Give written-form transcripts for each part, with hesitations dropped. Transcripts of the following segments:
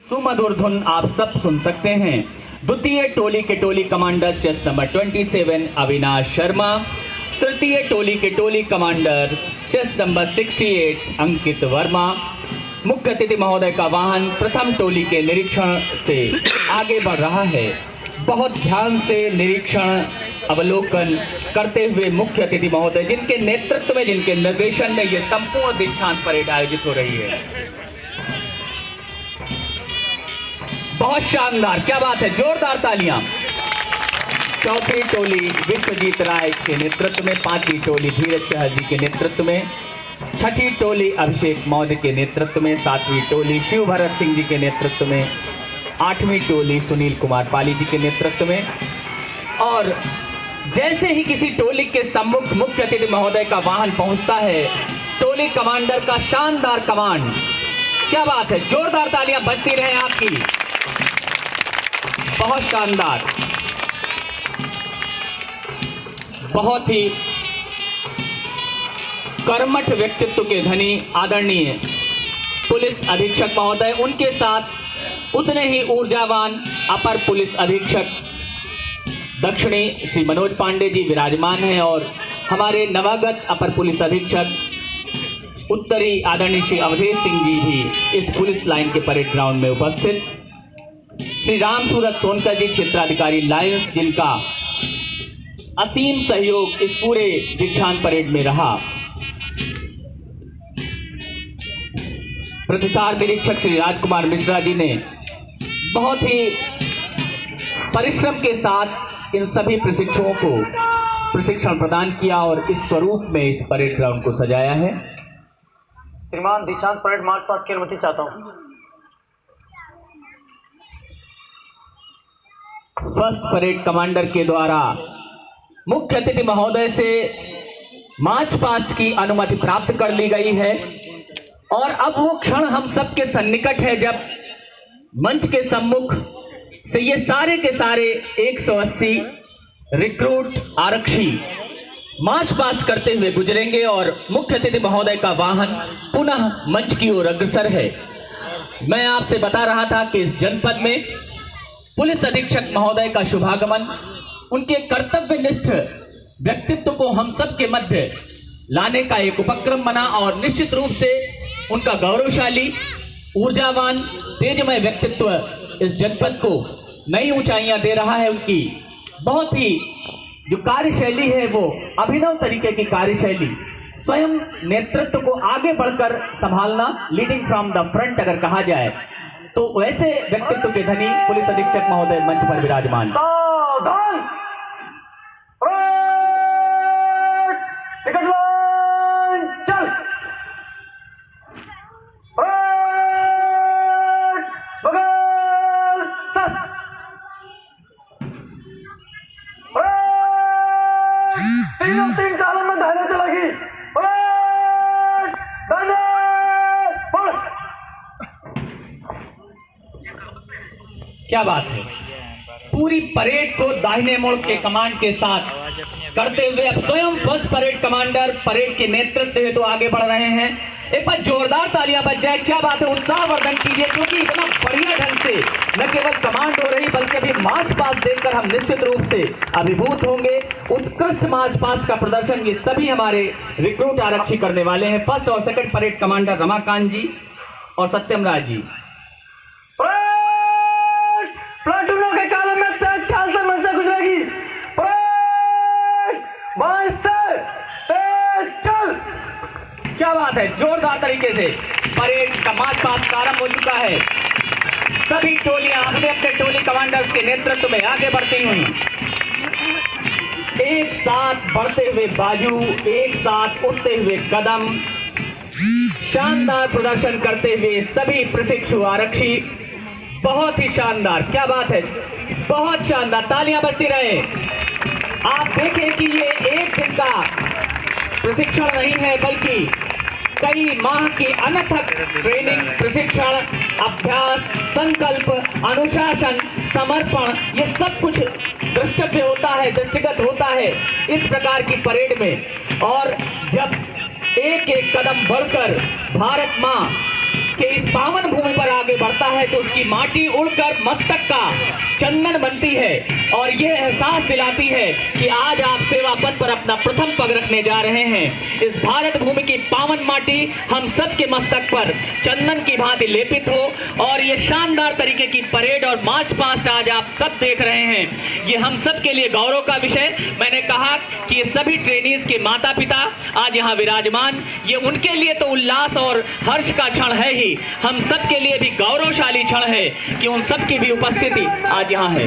सुमधुर धुन आप सब सुन सकते हैं। द्वितीय टोली के टोली commander chest number 27 Avinash Sharma, तृतीय टोली के टोली commander chest number 68 Ankit Verma. मुख्य अतिथि महोदय का वाहन प्रथम टोली के निरीक्षण से आगे बढ़ रहा है। बहुत ध्यान से निरीक्षण अवलोकन करते हुए मुख्य अतिथि महोदय जिनके नेतृत्व में, जिनके निर्देशन में ये संपूर्ण दीक्षांत परेड आयोजित हो रही है। बहुत शानदार, क्या बात है, जोरदार तालियां। चौथी टोली विश्वजीत राय के नेतृत्व में, पांचवी टोली धीरज चहल जी के नेतृत्व में, छठी टोली अभिषेक मौर्य के नेतृत्व में, सातवीं टोली शिव भरत सिंह जी के नेतृत्व में, आठवीं टोली सुनील कुमार पाली जी के नेतृत्व में। और जैसे ही किसी टोली के सम्मुख मुख्य अतिथि महोदय का वाहन पहुंचता है, टोली कमांडर का शानदार कमांड, क्या बात है, जोरदार तालियां बजती रहे आपकी। बहुत शानदार, बहुत ही कर्मठ व्यक्तित्व के धनी आदरणीय पुलिस अधीक्षक महोदय, उनके साथ उतने ही ऊर्जावान अपर पुलिस अधीक्षक दक्षिणी श्री मनोज पांडे जी विराजमान हैं और हमारे नवागत अपर पुलिस अधीक्षक उत्तरी आदरणीय श्री अवधेश सिंह जी भी इस पुलिस लाइन के परेड ग्राउंड में उपस्थित। श्री राम सूरत सोनकर जी क्षेत्राधिकारी लायंस, जिनका असीम सहयोग इस पूरे दीक्षांत परेड में रहा। प्रतिसार निरीक्षक श्री राजकुमार मिश्रा जी ने बहुत ही परिश्रम के साथ इन सभी प्रशिक्षुओं को प्रशिक्षण प्रदान किया और इस स्वरूप में इस परेड ग्राउंड को सजाया है। श्रीमान, दीक्षांत परेड मार्च पास्ट की अनुमति चाहता हूं। फर्स्ट परेड कमांडर के द्वारा मुख्य अतिथि महोदय से मार्च पास्ट की अनुमति प्राप्त कर ली गई है और अब वो क्षण हम सबके सन्निकट है जब मंच के सम्मुख से ये सारे के सारे 180 रिक्रूट आरक्षी मार्च पास्ट करते हुए गुजरेंगे और मुख्य अतिथि महोदय का वाहन पुनः मंच की ओर अग्रसर है। मैं आपसे बता रहा था कि इस जनपद में पुलिस अधीक्षक महोदय का शुभागमन, उनके कर्तव्यनिष्ठ व्यक्तित्व को हम सब के मध्य लाने का एक उपक्रम बना और निश्चित रूप से उनका गौरवशाली, ऊर्जावान, तेजमय व्यक्तित्व इस जनपद को नई ऊंचाइयां दे रहा है। उनकी बहुत ही जो कार्यशैली है वो अभिनव तरीके की कार्यशैली, स्वयं नेतृत्व को आगे बढ़कर संभालना, लीडिंग फ्रॉम द फ्रंट अगर कहा जाए तो वैसे व्यक्तित्व के धनी पुलिस अधीक्षक महोदय मंच पर विराजमान। सावधान, टिकट लाइन चल, बगल सत, तीनों तीन कालों में दाहिने चलेगी, दाहिने बढ़। क्या बात है, पूरी परेड को दाहिने मोड़ के कमांड के साथ करते हुए अब स्वयं फर्स्ट परेड कमांडर परेड के नेतृत्व हेतु तो आगे बढ़ रहे हैं। एक बार जोरदार तालियां बज जाए, क्या बात है, उत्साहवर्धन कीजिए, क्योंकि इतना बढ़िया ढंग से न केवल कमांड हो रही बल्कि अभी मार्च पास्ट देखकर हम निश्चित रूप से अभिभूत होंगे। उत्कृष्ट मार्च पास्ट का प्रदर्शन ये सभी हमारे रिक्रूट आरक्षी करने वाले हैं। फर्स्ट और सेकंड परेड कमांडर रमाकांत जी और सत्यम राज जी। प्लाटूनों के कालों में तेज चाल से मंच से गुजरेगी, बाएं से तेज चल। क्या बात है, जोरदार तरीके से परेड का मार्च पास्ट आरंभ हो चुका है। सभी टोलियां अपने अपने टोली कमांडर्स के नेतृत्व में आगे बढ़ती हुई, एक साथ बढ़ते हुए बाजू, एक साथ उठते हुए कदम, शानदार प्रदर्शन करते हुए सभी प्रशिक्षु आरक्षी, बहुत ही शानदार, क्या बात है, बहुत शानदार, तालियां बजती रहे। आप देखें कि ये एक दिन का प्रशिक्षण नहीं है बल्कि कई माह की अनथक ट्रेनिंग, प्रशिक्षण, अभ्यास, संकल्प, अनुशासन, समर्पण, ये सब कुछ दृष्टव्य होता है, दृष्टिगत होता है इस प्रकार की परेड में। और जब एक एक कदम बढ़कर भारत माँ के इस पावन भूमि पर आगे बढ़ता है तो उसकी माटी उड़कर मस्तक का चंदन बनती है और यह एहसास दिलाती है कि आज आप सेवा पथ पर अपना प्रथम पग रखने जा रहे हैं। इस भारत भूमि की पावन माटी हम सब के मस्तक पर चंदन की भांति लेपित हो और ये शानदार तरीके की परेड और मार्च पास्ट आज आप सब देख रहे हैं। ये हम सब के लिए गौरव का विषय। मैंने कहा कि ये सभी ट्रेनीज के माता पिता आज यहाँ विराजमान, ये उनके लिए तो उल्लास और हर्ष का क्षण है ही, हम सब के लिए भी गौरवशाली क्षण है कि उन सब की भी उपस्थिति आज यहाँ है।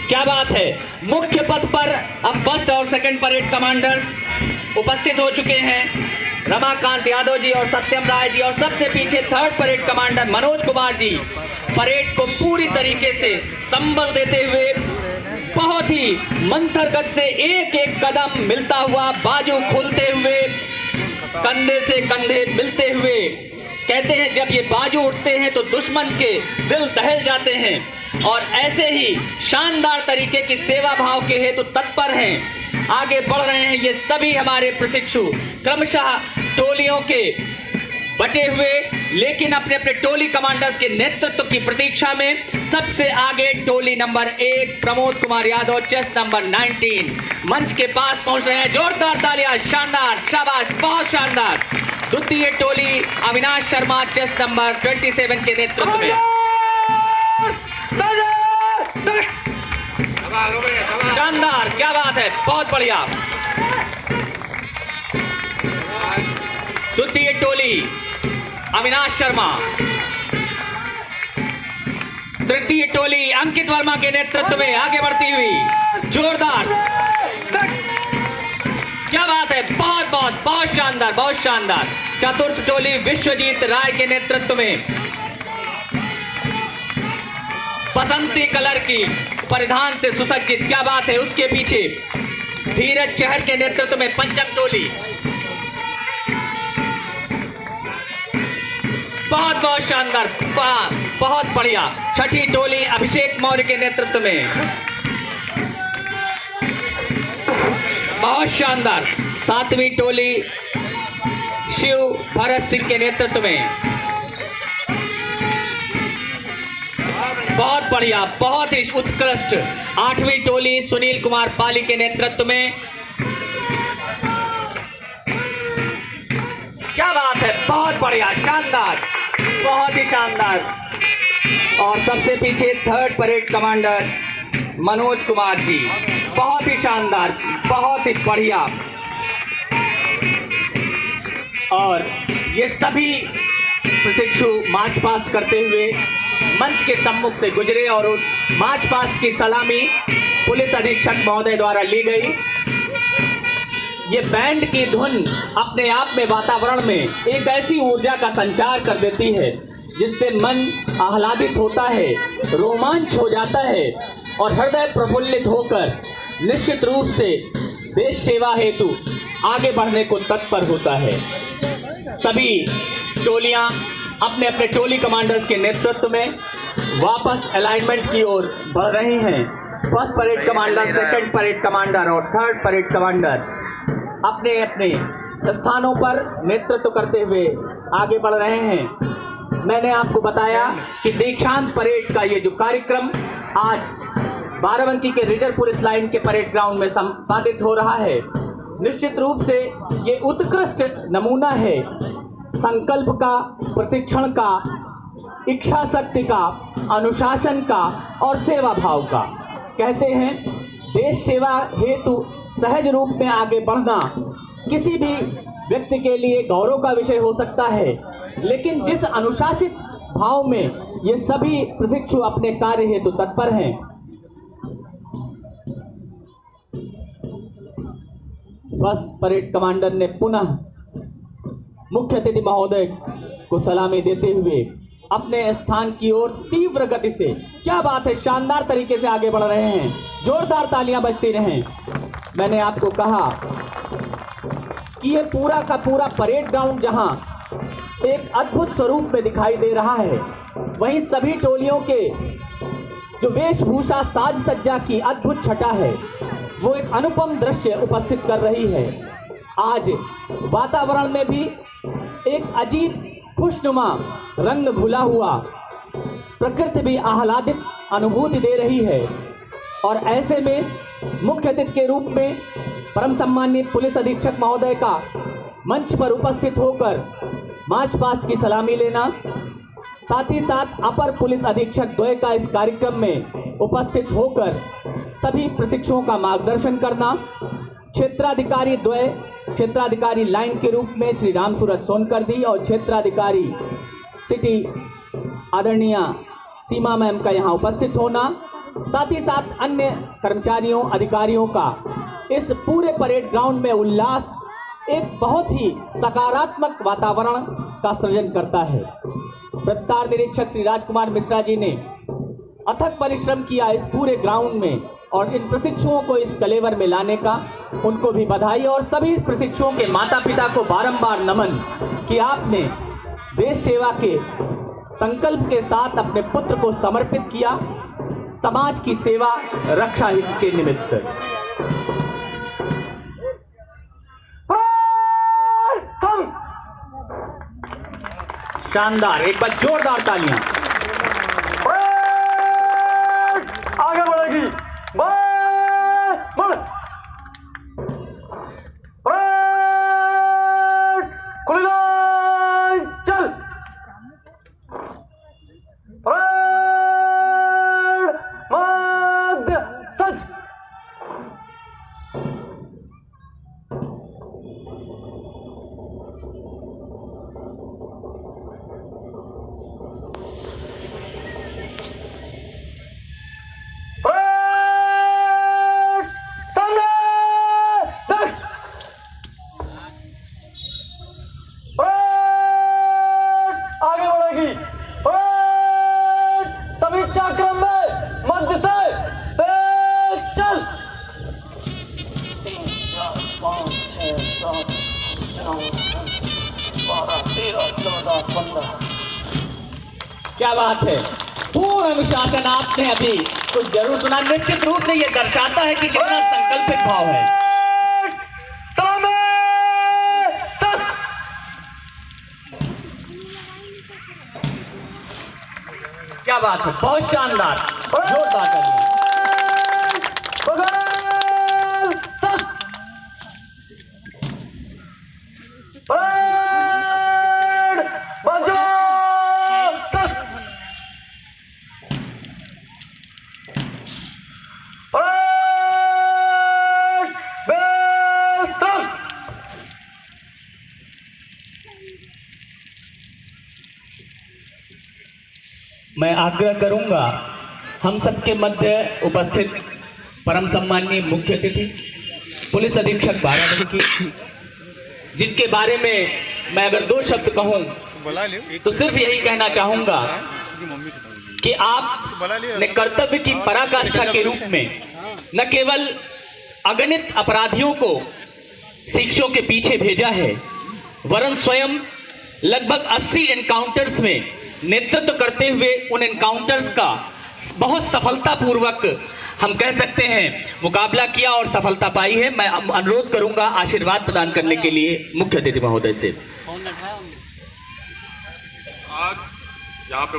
क्या बात है। मुख्य पथ पर अब फर्स्ट और सेकंड परेड कमांडर्स उपस्थित हो चुके हैं, रमाकांत यादव जी और सत्यम राय जी, और सबसे पीछे third parade commander Manoj Kumar ji parade को पूरी तरीके से संबल देते हुए बहुत ही मंथर गति से एक एक कदम मिलता हुआ, बाजू खोलते हुए, कंधे से कंधे मिलते हुए। कहते हैं जब ये बाजू उठते हैं तो दुश्मन के दिल दहल जाते हैं और ऐसे ही शानदार तरीके की सेवा भाव के हेतु तत्पर हैं, आगे बढ़ रहे हैं ये सभी हमारे प्रशिक्षु, क्रमशः टोलियों के बटे हुए, लेकिन अपने अपने टोली कमांडर्स के नेतृत्व की प्रतीक्षा में सबसे आगे टोली number 1 Pramod Kumar Yadav, chest number 19 मंच के पास पहुंच रहे हैं। जोरदार तालियां, शानदार, शाबाश, बहुत शानदार। द्वितीय टोली अविनाश शर्मा, चेस्ट नंबर 27 के नेतृत्व में। शानदार, क्या बात है, बहुत बढ़िया। द्वितीय टोली अविनाश शर्मा, तृतीय टोली अंकित वर्मा के नेतृत्व में आगे बढ़ती हुई, जोरदार, क्या बात है, बहुत बहुत बहुत शानदार, बहुत शानदार। चतुर्थ टोली विश्वजीत राय के नेतृत्व में, बसंती कलर की परिधान से सुसज्जित, क्या बात है। उसके पीछे धीरज चहर के नेतृत्व में पंचम टोली, बहुत बहुत शानदार, बहुत बढ़िया। छठी टोली अभिषेक मौर्य के नेतृत्व में, बहुत शानदार। सातवीं टोली शिव भरत सिंह के नेतृत्व में, बहुत बढ़िया, बहुत ही उत्कृष्ट। आठवीं टोली सुनील कुमार पाली के नेतृत्व में, क्या बात है, बहुत बढ़िया, शानदार, बहुत ही शानदार। और सबसे पीछे third parade commander Manoj Kumar ji, बहुत ही शानदार, बहुत ही बढ़िया। और ये सभी प्रशिक्षु मार्च पास्ट करते हुए मंच के सम्मुख से गुजरे और उस मार्च पास्ट की सलामी पुलिस अधीक्षक महोदय द्वारा ली गई। ये बैंड की धुन अपने आप में वातावरण में एक ऐसी ऊर्जा का संचार कर देती है जिससे मन आह्लादित होता है, रोमांच हो जाता है और हृदय प्रफुल्लित होकर निश्चित रूप से देश सेवा हेतु आगे बढ़ने को तत्पर होता है। सभी टोलियां अपने अपने टोली कमांडर्स के नेतृत्व में वापस अलाइनमेंट की ओर बढ़ रही हैं। First parade commander, second parade commander और थर्ड परेड कमांडर अपने अपने स्थानों पर नेतृत्व करते हुए आगे बढ़ रहे हैं। मैंने आपको बताया कि दीक्षांत परेड का ये जो कार्यक्रम आज बाराबंकी के रिजर्व पुलिस लाइन के परेड ग्राउंड में संपादित हो रहा है, निश्चित रूप से ये उत्कृष्ट नमूना है संकल्प का, प्रशिक्षण का, इच्छा शक्ति का, अनुशासन का और सेवा भाव का। कहते हैं देश सेवा हेतु सहज रूप में आगे बढ़ना किसी भी व्यक्ति के लिए गौरव का विषय हो सकता है, लेकिन जिस अनुशासित भाव में ये सभी प्रशिक्षु अपने कार्य हेतु तत्पर हैं, बस परेड कमांडर ने पुनः मुख्य अतिथि महोदय को सलामी देते हुए अपने स्थान की ओर तीव्र गति से, क्या बात है, शानदार तरीके से आगे बढ़ रहे हैं। जोरदार तालियां बजती रहें। मैंने आपको कहा कि ये पूरा का पूरा परेड ग्राउंड जहां एक अद्भुत स्वरूप में दिखाई दे रहा है, वहीं सभी टोलियों के जो वेशभूषा साज सज्जा की अद्भुत छटा है वो एक अनुपम दृश्य उपस्थित कर रही है। आज वातावरण में भी एक अजीब खुशनुमा रंग घुला हुआ, प्रकृति भी आह्लादित अनुभूति दे रही है। और ऐसे में मुख्य अतिथि के रूप में परम सम्मानित पुलिस अधीक्षक महोदय का मंच पर उपस्थित होकर मार्च पास्ट की सलामी लेना, साथ ही साथ अपर पुलिस अधीक्षक द्वय का इस कार्यक्रम में उपस्थित होकर सभी प्रशिक्षुओं का मार्गदर्शन करना, क्षेत्राधिकारी द्वय क्षेत्राधिकारी लाइन के रूप में श्री राम सूरज सोनकर और क्षेत्राधिकारी सिटी आदरणीय सीमा मैम का यहाँ उपस्थित होना, साथ ही साथ अन्य कर्मचारियों अधिकारियों का इस पूरे परेड ग्राउंड में उल्लास एक बहुत ही सकारात्मक वातावरण का सृजन करता है। प्रतिसार निरीक्षक श्री राजकुमार मिश्रा जी ने अथक परिश्रम किया इस पूरे ग्राउंड में और इन प्रशिक्षुओं को इस कलेवर में लाने का, उनको भी बधाई। और सभी प्रशिक्षुओं के माता पिता को बारंबार नमन कि आपने देश सेवा के संकल्प के साथ अपने पुत्र को समर्पित किया समाज की सेवा रक्षा हित के निमित्त। शानदार, एक बार जोरदार तालियां। आगे बढ़ेगी, बढ़ खुली लाइन चल, मध्य सच, समीक्षा क्रम में मध्य से तेज चल। 3, 4, 5, 6, 7, 9, 12, 13, 14, 15। क्या बात है, पूर्ण अनुशासन। आपने अभी कुछ जरूर सुना, निश्चित रूप से यह दर्शाता है कि कितना संकल्पित भाव है। क्या बात है, बहुत शानदार, जोरदार तालियां। मैं आग्रह करूंगा हम सबके मध्य उपस्थित परम सम्माननीय मुख्य अतिथि पुलिस अधीक्षक बाराबंकी की, जिनके बारे में मैं अगर 2 शब्द कहूं तो सिर्फ यही कहना चाहूंगा कि आप ने कर्तव्य की पराकाष्ठा के रूप में न केवल अगणित अपराधियों को शिक्षों के पीछे भेजा है, वरन स्वयं लगभग 80 एनकाउंटर्स में नेतृत्व करते हुए उन एनकाउंटर्स का बहुत सफलतापूर्वक हम कह सकते हैं मुकाबला किया और सफलता पाई है। मैं अनुरोध करूंगा आशीर्वाद प्रदान करने के लिए मुख्य अतिथि महोदय से। आज यहाँ पे